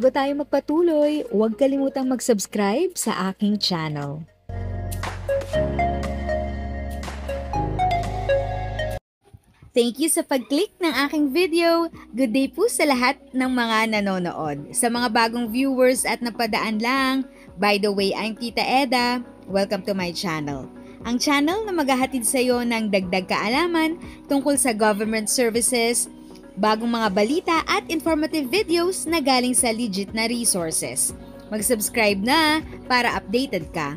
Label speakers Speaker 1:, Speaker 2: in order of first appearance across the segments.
Speaker 1: Bago tayo magpatuloy, huwag kalimutang mag-subscribe sa aking channel. Thank you sa pag-click ng aking video. Good day po sa lahat ng mga nanonood. Sa mga bagong viewers at napadaan lang, by the way, I'm Tita Eda. Welcome to my channel. Ang channel na maghahatid sa iyo ng dagdag kaalaman tungkol sa government services, bagong mga balita at informative videos na galing sa legit na resources. Mag-subscribe na para updated ka.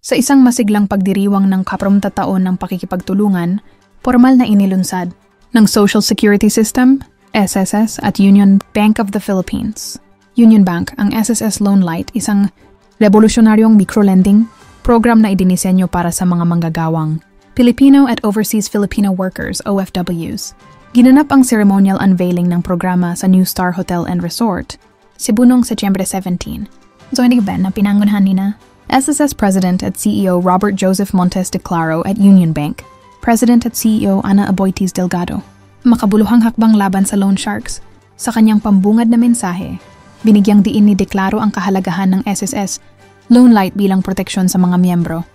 Speaker 2: Sa isang masiglang pagdiriwang ng kapromtataon ng pakikipagtulungan, formal na inilunsad ng Social Security System, SSS at Union Bank of the Philippines. Union Bank, ang SSS Loan Light, isang revolusyonaryong microlending program na idinisenyo para sa mga manggagawang Filipino at Overseas Filipino Workers, OFWs. Ginanap ang ceremonial unveiling ng programa sa New Star Hotel and Resort, Cebu noong Setyembre 17. So hindi ba na pinangunahan ni na SSS President at CEO Robert Joseph Montes de Claro at Union Bank, President at CEO Ana Aboitiz Delgado. Makabuluhang hakbang laban sa loan sharks. Sa kanyang pambungad na mensahe, binigyang diin ni De Claro ang kahalagahan ng SSS Loan Light bilang proteksyon sa mga miyembro.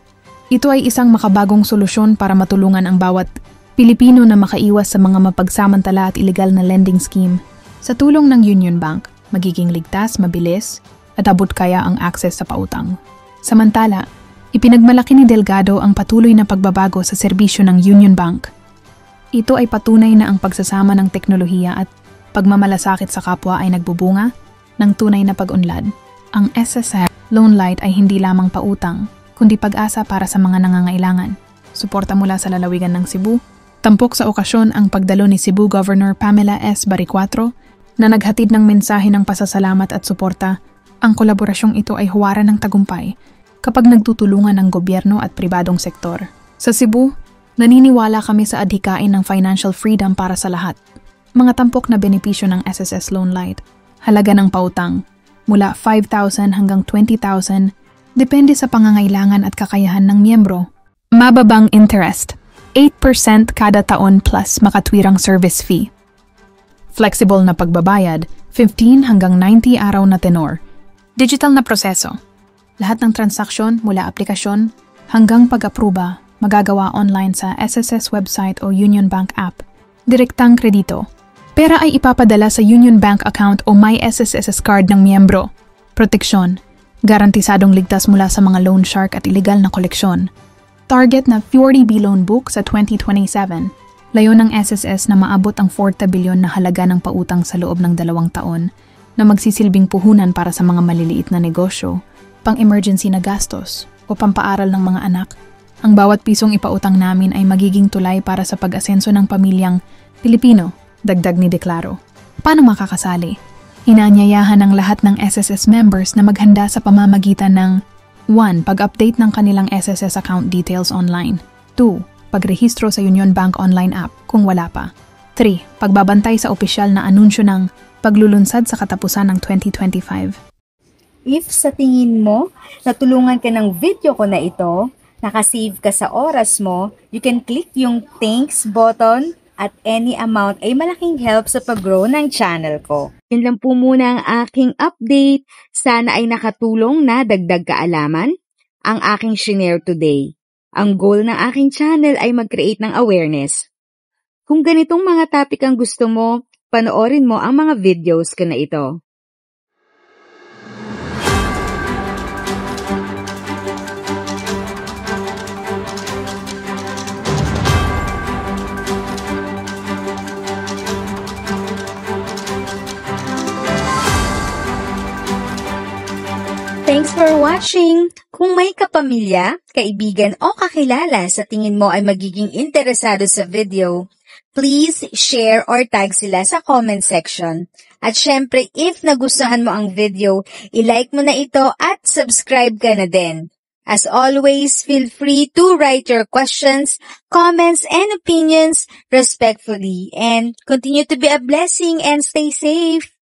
Speaker 2: Ito ay isang makabagong solusyon para matulungan ang bawat Pilipino na makaiwas sa mga mapagsamantala at ilegal na lending scheme. Sa tulong ng Union Bank, magiging ligtas, mabilis, at abot kaya ang akses sa pautang. Samantala, ipinagmalaki ni Delgado ang patuloy na pagbabago sa serbisyo ng Union Bank. Ito ay patunay na ang pagsasama ng teknolohiya at pagmamalasakit sa kapwa ay nagbubunga ng tunay na pag-unlad. Ang SSS Loan Light ay hindi lamang pautang, kundi pag-asa para sa mga nangangailangan. Suporta mula sa lalawigan ng Cebu. Tampok sa okasyon ang pagdalo ni Cebu Governor Pamela S. Baricuatro na naghatid ng mensahe ng pasasalamat at suporta. Ang kolaborasyong ito ay huwaran ng tagumpay kapag nagtutulungan ng gobyerno at pribadong sektor. Sa Cebu, naniniwala kami sa adhikain ng financial freedom para sa lahat. Mga tampok na benepisyo ng SSS Loan Light, halaga ng pautang, mula 5,000 hanggang 20,000, depende sa pangangailangan at kakayahan ng miyembro. Mababang interest, 8% kada taon plus makatwirang service fee. Flexible na pagbabayad, 15 hanggang 90 araw na tenor. Digital na proseso. Lahat ng transaksyon mula aplikasyon hanggang pag-apruba magagawa online sa SSS website o Union Bank app. Direktang kredito. Pera ay ipapadala sa Union Bank account o My SSS card ng miyembro. Proteksyon. Garantisadong ligtas mula sa mga loan shark at ilegal na koleksyon. Target na 40B loan book sa 2027. Layo ng SSS na maabot ang 40 bilyon na halaga ng pautang sa loob ng 2 taon na magsisilbing puhunan para sa mga maliliit na negosyo, pang-emergency na gastos o pampaaral ng mga anak. Ang bawat pisong ipautang namin ay magiging tulay para sa pag-asenso ng pamilyang Pilipino, dagdag ni De Claro. Paano makakasali? Inaanyayahan ng lahat ng SSS members na maghanda sa pamamagitan ng 1. Pag-update ng kanilang SSS account details online. 2. Pagrehistro sa Union Bank online app kung wala pa. 3. Pagbabantay sa opisyal na anunsyo ng paglulunsad sa katapusan ng 2025.
Speaker 1: If sa tingin mo, natulungan ka ng video ko na ito, nakasave ka sa oras mo, you can click yung thanks button at any amount ay malaking help sa pag-grow ng channel ko. Yun lang po muna ang aking update. Sana ay nakatulong na dagdag kaalaman ang aking shinare today. Ang goal ng aking channel ay mag-create ng awareness. Kung ganitong mga topic ang gusto mo, panoorin mo ang mga videos ko na ito. Thanks for watching! Kung may kapamilya, kaibigan o kakilala sa tingin mo ay magiging interesado sa video, please share or tag sila sa comment section. At syempre, if nagustuhan mo ang video, i-like mo na ito at subscribe ka na din. As always, feel free to write your questions, comments, and opinions respectfully. And continue to be a blessing and stay safe!